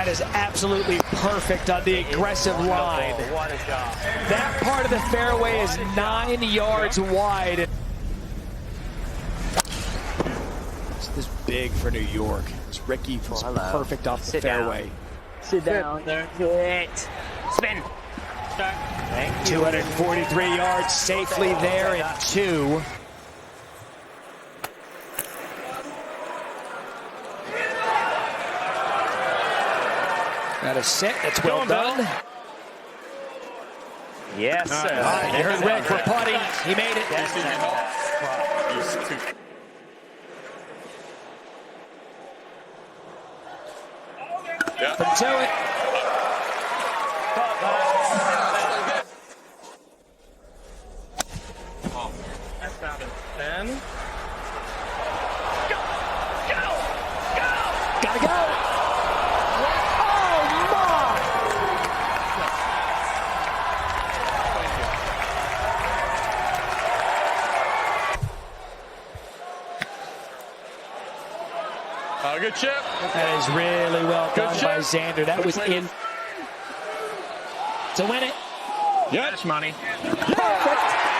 That is absolutely perfect on the aggressive line. What a job. That part of the fairway is 9 yards wide. This is big for New York. It's Ricky was perfect off the fairway. Sit down. There. Good. Spin. Start. Thank you. 243 yards safely there in 2. Got a set. That's well done. Yes, sir. You heard Rick for putting. He made it. Yes, From to it. That's down to 10. Gotta go. Oh, my. Good chip. That is really well done by Xander. That was in to win it. Yeah, it's money. Perfect.